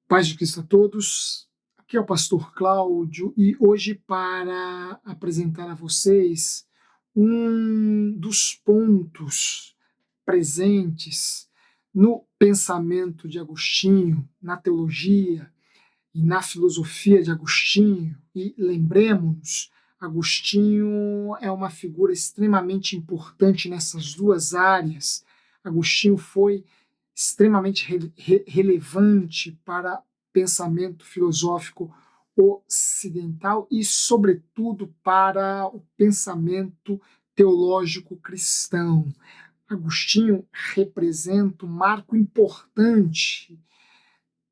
Paz de Cristo a todos, aqui é o pastor Cláudio e hoje para apresentar a vocês um dos pontos presentes no pensamento de Agostinho, na teologia e na filosofia de Agostinho. E lembremos-nos, Agostinho é uma figura extremamente importante nessas duas áreas. Agostinho foi extremamente relevante para o pensamento filosófico ocidental e, sobretudo, para o pensamento teológico cristão. Agostinho representa um marco importante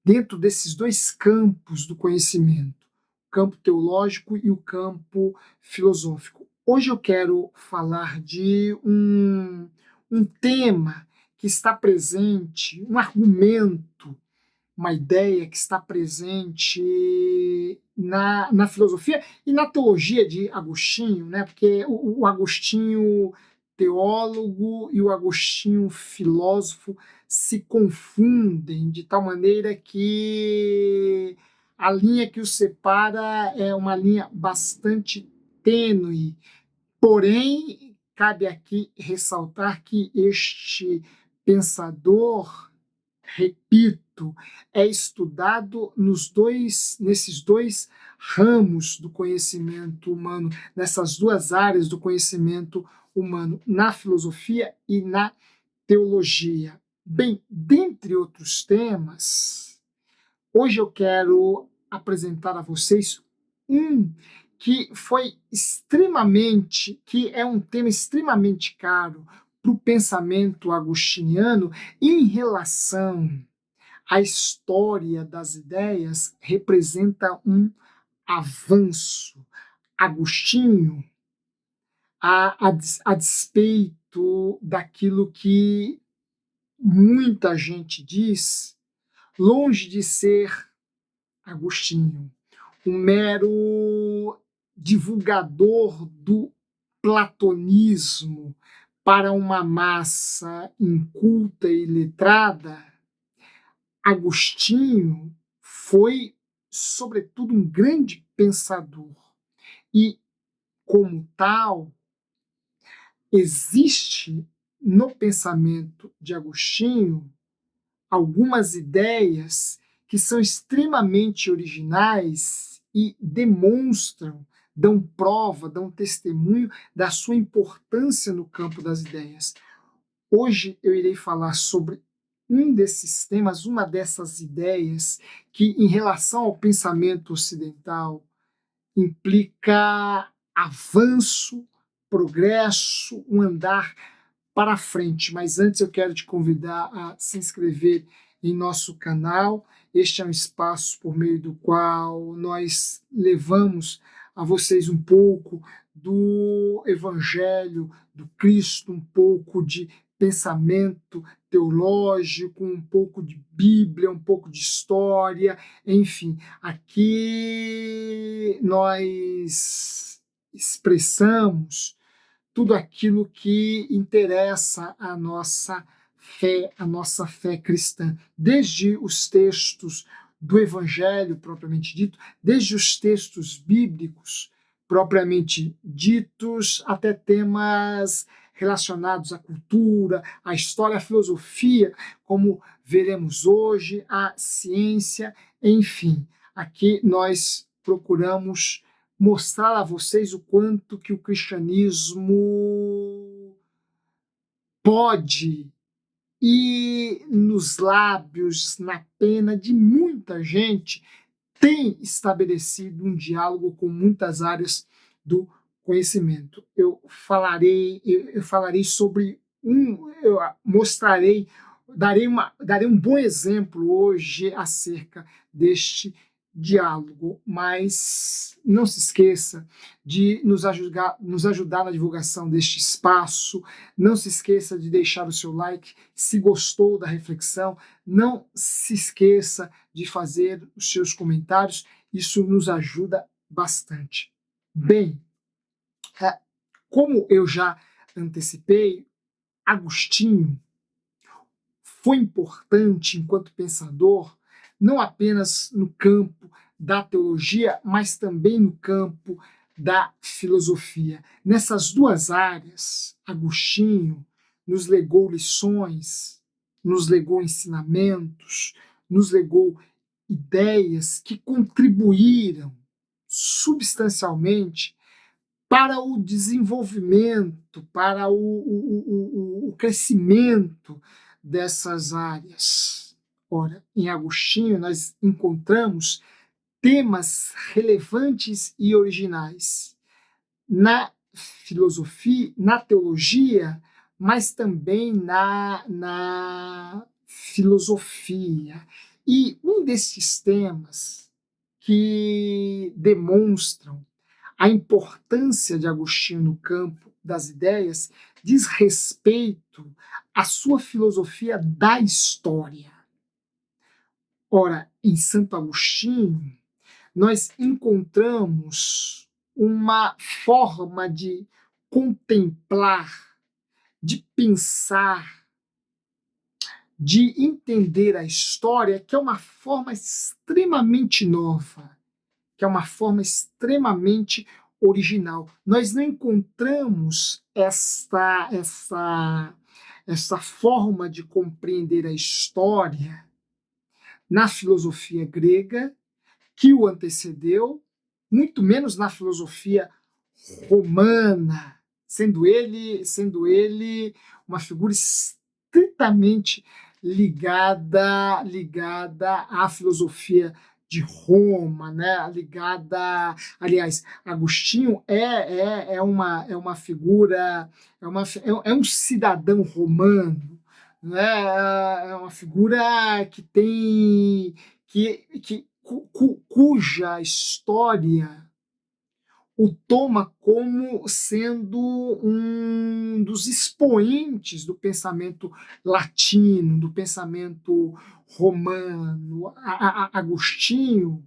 dentro desses dois campos do conhecimento, o campo teológico e o campo filosófico. Hoje eu quero falar de um tema que está presente, um argumento, uma ideia que está presente na filosofia e na teologia de Agostinho, né? Porque o Agostinho teólogo e o Agostinho filósofo se confundem de tal maneira que a linha que os separa é uma linha bastante tênue. Porém, cabe aqui ressaltar que este pensador, repito, é estudado nesses dois ramos do conhecimento humano, nessas duas áreas do conhecimento humano, na filosofia e na teologia. Bem, dentre outros temas, hoje eu quero apresentar a vocês um que é um tema extremamente caro para o pensamento agostiniano em relação à história das ideias, representa um avanço. Agostinho, a despeito daquilo que muita gente diz, longe de ser Agostinho um mero divulgador do platonismo para uma massa inculta e letrada, Agostinho foi, sobretudo, um grande pensador. E, como tal, existe no pensamento de Agostinho algumas ideias que são extremamente originais e demonstram, dão prova, dão testemunho da sua importância no campo das ideias. Hoje eu irei falar sobre um desses temas, uma dessas ideias que, em relação ao pensamento ocidental, implica avanço, progresso, um andar para frente. Mas antes eu quero te convidar a se inscrever em nosso canal. Este é um espaço por meio do qual nós levamos a vocês um pouco do Evangelho, do Cristo, um pouco de pensamento teológico, um pouco de Bíblia, um pouco de história, enfim. Aqui nós expressamos tudo aquilo que interessa à nossa fé cristã, desde os textos do Evangelho propriamente dito, desde os textos bíblicos propriamente ditos, até temas relacionados à cultura, à história, à filosofia, como veremos hoje, à ciência, enfim. Aqui nós procuramos mostrar a vocês o quanto que o cristianismo pode ir nos lábios, na pena de muita gente, tem estabelecido um diálogo com muitas áreas do conhecimento. Eu falarei sobre eu mostrarei, darei um bom exemplo hoje acerca deste diálogo, mas não se esqueça de nos ajudar na divulgação deste espaço, não se esqueça de deixar o seu like se gostou da reflexão, não se esqueça de fazer os seus comentários, isso nos ajuda bastante. Bem, como eu já antecipei, Agostinho foi importante enquanto pensador não apenas no campo da teologia, mas também no campo da filosofia. Nessas duas áreas, Agostinho nos legou lições, nos legou ensinamentos, nos legou ideias que contribuíram substancialmente para o desenvolvimento, para o crescimento dessas áreas. Ora, em Agostinho nós encontramos temas relevantes e originais na filosofia, na teologia, mas também na filosofia. E um desses temas que demonstram a importância de Agostinho no campo das ideias diz respeito à sua filosofia da história. Ora, em Santo Agostinho, nós encontramos uma forma de contemplar, de pensar, de entender a história, que é uma forma extremamente nova, que é uma forma extremamente original. Nós não encontramos essa forma de compreender a história na filosofia grega, que o antecedeu, muito menos na filosofia romana, sendo ele uma figura estritamente ligada à filosofia de Roma, né? Aliás, Agostinho é uma figura, é um cidadão romano, né? É uma figura que tem cuja história o toma como sendo um dos expoentes do pensamento latino, do pensamento romano. Agostinho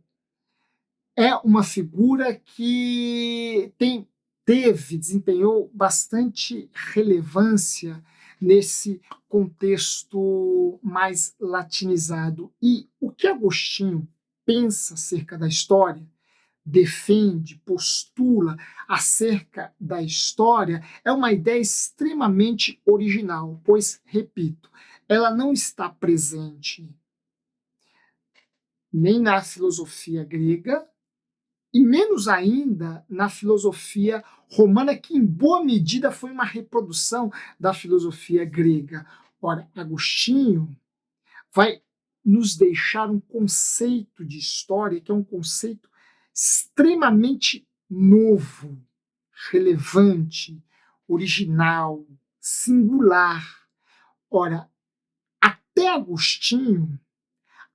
é uma figura que desempenhou bastante relevância nesse contexto mais latinizado. E o que Agostinho pensa acerca da história, defende, postula acerca da história, é uma ideia extremamente original, pois, repito, ela não está presente nem na filosofia grega, e menos ainda na filosofia romana, que em boa medida foi uma reprodução da filosofia grega. Ora, Agostinho vai nos deixar um conceito de história que é um conceito extremamente novo, relevante, original, singular. Ora, até Agostinho,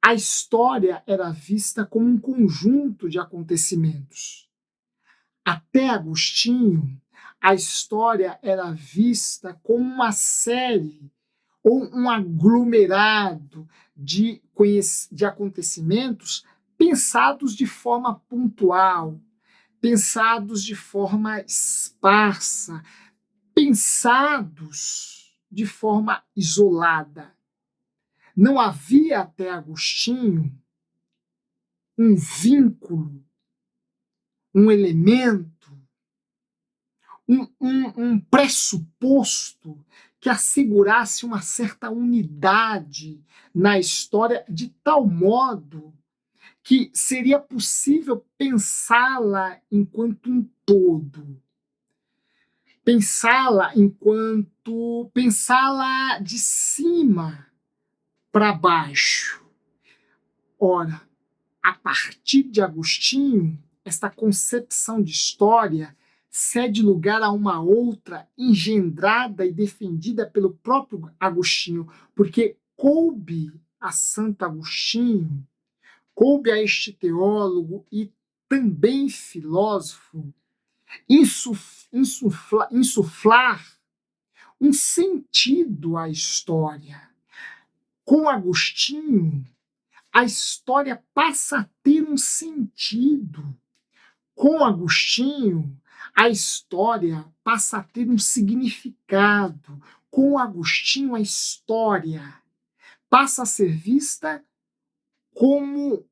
a história era vista como um conjunto de acontecimentos. Até Agostinho, a história era vista como uma série ou um aglomerado de acontecimentos pensados de forma pontual, pensados de forma esparsa, pensados de forma isolada. Não havia até Agostinho um vínculo, um elemento, um pressuposto que assegurasse uma certa unidade na história, de tal modo que seria possível pensá-la enquanto um todo, pensá-la de cima para baixo. Ora, a partir de Agostinho, esta concepção de história cede lugar a uma outra engendrada e defendida pelo próprio Agostinho, porque coube a Santo Agostinho, coube a este teólogo e também filósofo insuflar um sentido à história. Com Agostinho, a história passa a ter um sentido. Com Agostinho, a história passa a ter um significado. Com Agostinho, a história passa a ser vista como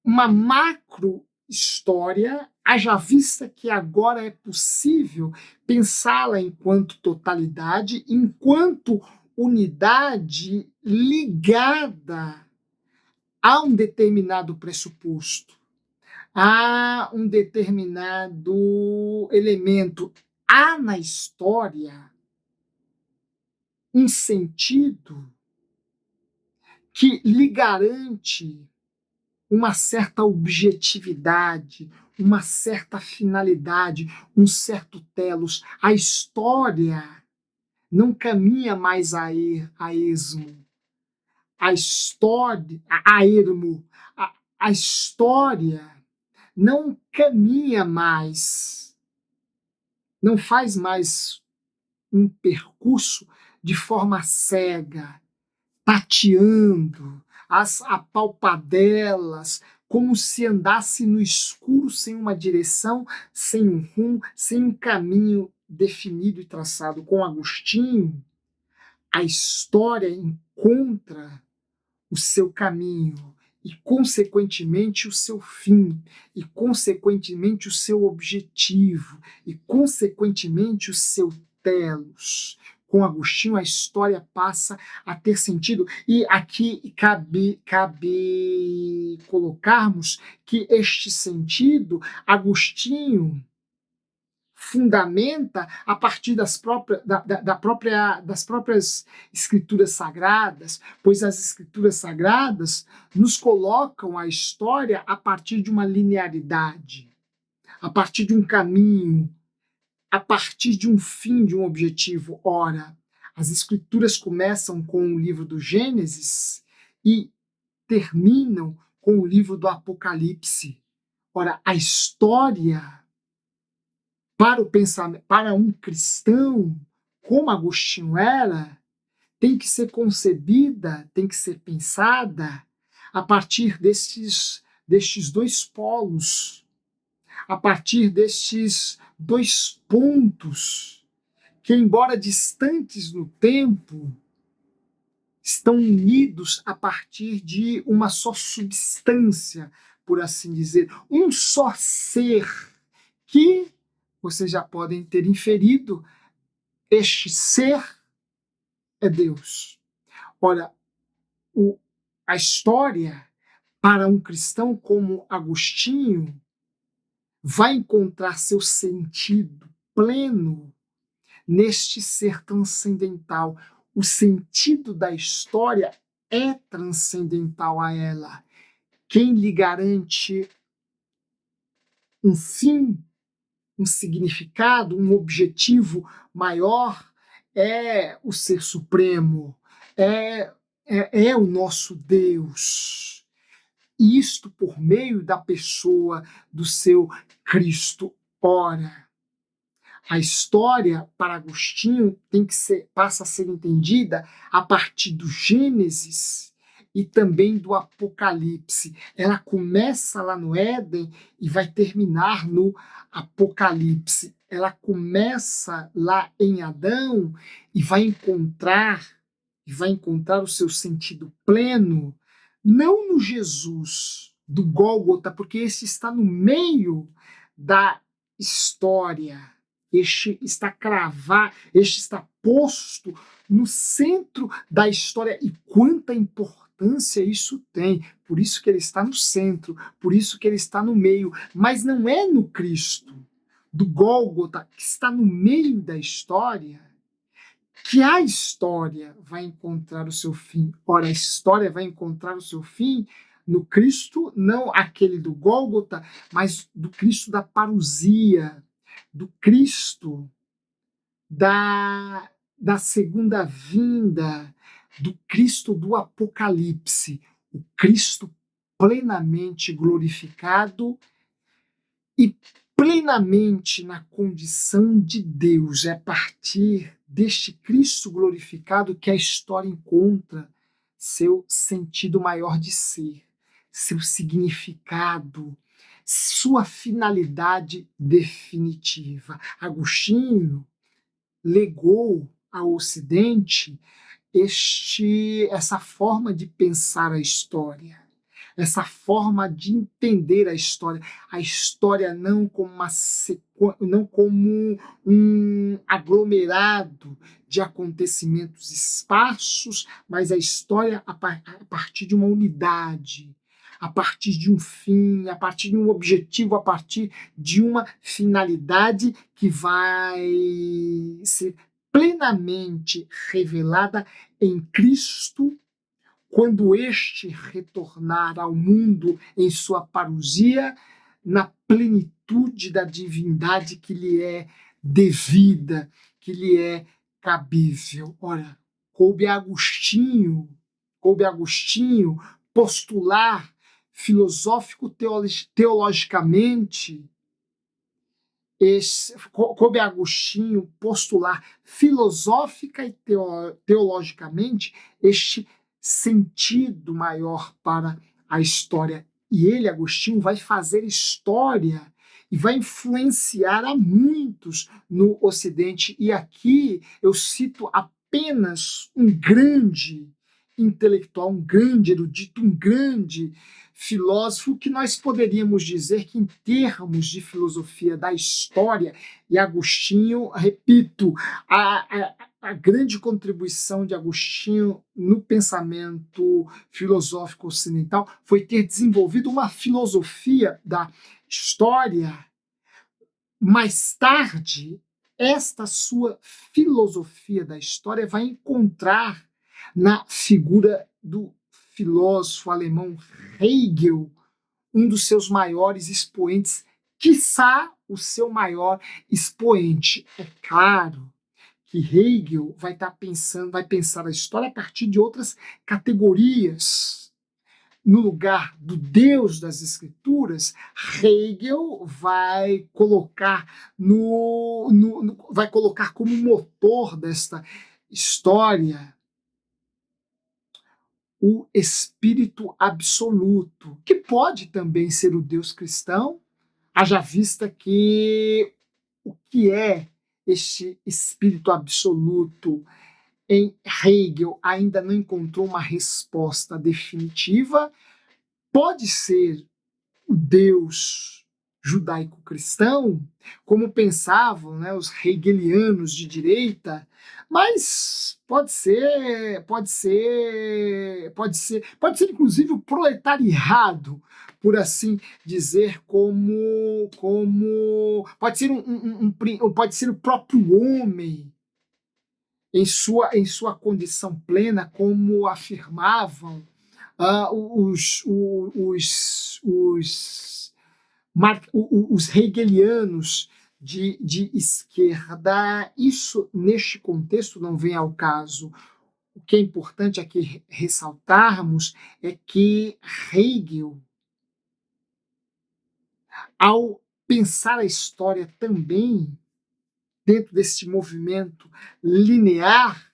uma macro história, haja vista que agora é possível pensá-la enquanto totalidade, enquanto unidade ligada a um determinado pressuposto, a um determinado elemento. Há na história um sentido que lhe garante uma certa objetividade, uma certa finalidade, um certo telos. A história não caminha mais a esmo. A história, a ermo. A história não caminha mais, não faz mais um percurso de forma cega, tateando, as apalpadelas, como se andasse no escuro, sem uma direção, sem um rumo, sem um caminho definido e traçado. Com Agostinho, a história encontra o seu caminho e, consequentemente, o seu fim, e, consequentemente, o seu objetivo, e, consequentemente, o seu telos. Com Agostinho, a história passa a ter sentido. E aqui cabe colocarmos que este sentido, Agostinho fundamenta a partir das próprias escrituras sagradas, pois as escrituras sagradas nos colocam a história a partir de uma linearidade, a partir de um caminho, a partir de um fim, de um objetivo. Ora, as escrituras começam com o livro do Gênesis e terminam com o livro do Apocalipse. Ora, a história para o pensamento, para um cristão, como Agostinho era, tem que ser concebida, tem que ser pensada a partir destes dois polos, a partir destes dois pontos que, embora distantes no tempo, estão unidos a partir de uma só substância, por assim dizer, um só ser que vocês já podem ter inferido, este ser é Deus. Ora, a história, para um cristão como Agostinho, vai encontrar seu sentido pleno neste ser transcendental. O sentido da história é transcendental a ela. Quem lhe garante um fim, um significado, um objetivo maior é o Ser Supremo, é o nosso Deus. Isto por meio da pessoa do seu Cristo. Ora, a história, para Agostinho, passa a ser entendida a partir do Gênesis e também do Apocalipse. Ela começa lá no Éden e vai terminar no Apocalipse. Ela começa lá em Adão e vai encontrar o seu sentido pleno, não no Jesus do Gólgota, porque esse está no meio da história. Este está cravado, este está posto no centro da história. E quanta importância isso tem. Por isso que ele está no centro, por isso que ele está no meio. Mas não é no Cristo do Gólgota, que está no meio da história, que a história vai encontrar o seu fim. Ora, a história vai encontrar o seu fim no Cristo, não aquele do Gólgota, mas do Cristo da parousia, do Cristo da segunda vinda, do Cristo do Apocalipse, o Cristo plenamente glorificado e plenamente na condição de Deus. É a partir deste Cristo glorificado que a história encontra seu sentido maior de ser, seu significado, sua finalidade definitiva. Agostinho legou ao Ocidente essa forma de pensar a história. essa forma de entender a história não como não como um aglomerado de acontecimentos esparsos, mas a história a partir de uma unidade, a partir de um fim, a partir de um objetivo, a partir de uma finalidade que vai ser plenamente revelada em Cristo quando este retornar ao mundo em sua parousia, na plenitude da divindade que lhe é devida, que lhe é cabível. Ora, coube a Agostinho postular filosófico-teologicamente, coube a Agostinho postular filosófica e teologicamente este sentido maior para a história. E ele, Agostinho, vai fazer história e vai influenciar a muitos no Ocidente. E aqui eu cito apenas um grande intelectual, um grande erudito, um grande filósofo, que nós poderíamos dizer que, em termos de filosofia da história, e Agostinho, repito, a grande contribuição de Agostinho no pensamento filosófico ocidental foi ter desenvolvido uma filosofia da história. Mais tarde, esta sua filosofia da história vai encontrar na figura do filósofo alemão Hegel, um dos seus maiores expoentes, quiçá o seu maior expoente. É claro que Hegel vai pensar a história a partir de outras categorias. No lugar do Deus das Escrituras, Hegel vai colocar vai colocar como motor desta história o Espírito Absoluto, que pode também ser o Deus cristão, haja vista que o que é este Espírito Absoluto em Hegel ainda não encontrou uma resposta definitiva. Pode ser o Deus judaico-cristão, como pensavam, né, os hegelianos de direita, mas pode ser inclusive o proletariado, por assim dizer, como pode ser pode ser o próprio homem em sua condição plena, como afirmavam os hegelianos de esquerda. Isso, neste contexto, não vem ao caso. O que é importante aqui ressaltarmos é que Hegel, ao pensar a história também dentro deste movimento linear,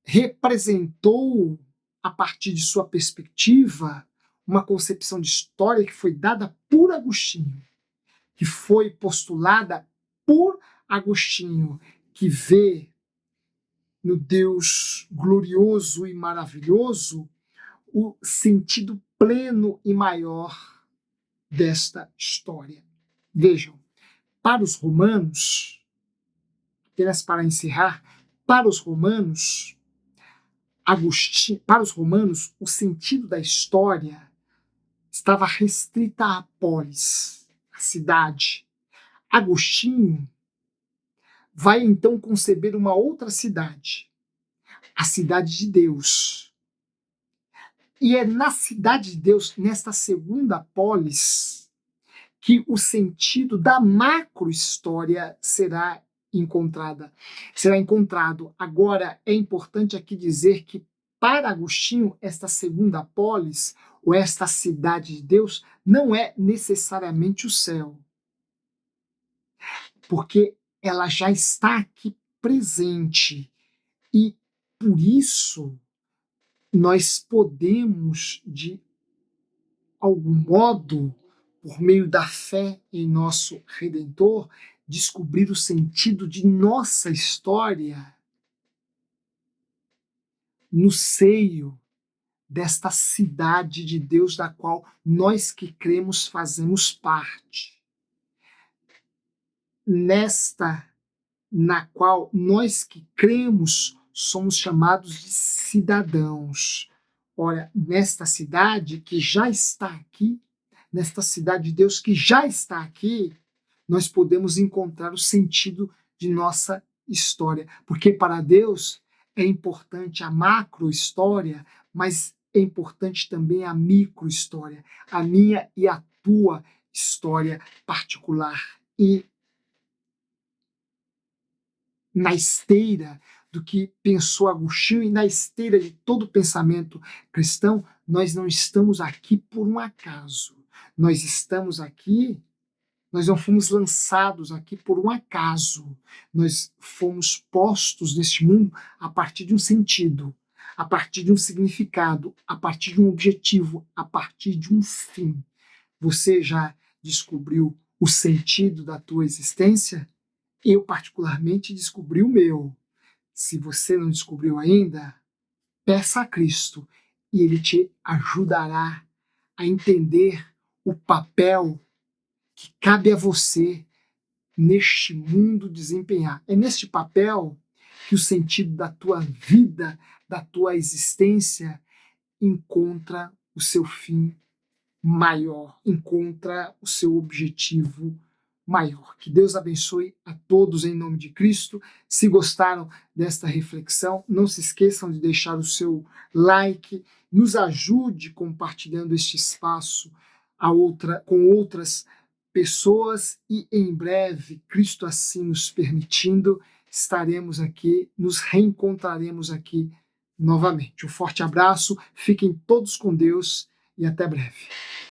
representou, a partir de sua perspectiva, uma concepção de história que foi dada por Agostinho, que foi postulada por Agostinho, que vê no Deus glorioso e maravilhoso o sentido pleno e maior desta história. Vejam, para os romanos, apenas para encerrar, para os romanos, o sentido da história estava restrita à polis, à cidade. Agostinho vai então conceber uma outra cidade, a cidade de Deus. E é na cidade de Deus, nesta segunda polis, que o sentido da macro-história será encontrado. Agora, é importante aqui dizer que, para Agostinho, esta segunda polis, ou esta cidade de Deus, não é necessariamente o céu, porque ela já está aqui presente. E, por isso, nós podemos, de algum modo, por meio da fé em nosso Redentor, descobrir o sentido de nossa história no seio desta cidade de Deus da qual nós que cremos fazemos parte. Nesta na qual nós que cremos somos chamados de cidadãos. Ora, nesta cidade que já está aqui, nesta cidade de Deus que já está aqui, nós podemos encontrar o sentido de nossa história. Porque para Deus é importante a macro-história, mas é importante também a micro-história, a minha e a tua história particular. E na esteira do que pensou Agostinho e na esteira de todo pensamento cristão, nós não estamos aqui por um acaso. Nós estamos aqui, nós não fomos lançados aqui por um acaso. Nós fomos postos neste mundo a partir de um sentido, a partir de um significado, a partir de um objetivo, a partir de um fim. Você já descobriu o sentido da tua existência? Eu, particularmente, descobri o meu. Se você não descobriu ainda, peça a Cristo e Ele te ajudará a entender o papel que cabe a você neste mundo desempenhar. É neste papel que o sentido da tua vida, da tua existência, encontra o seu fim maior, encontra o seu objetivo maior. Que Deus abençoe a todos em nome de Cristo. Se gostaram desta reflexão, não se esqueçam de deixar o seu like, nos ajude compartilhando este espaço com outras pessoas e em breve, Cristo assim nos permitindo, estaremos aqui, nos reencontraremos aqui novamente. Um forte abraço, fiquem todos com Deus e até breve.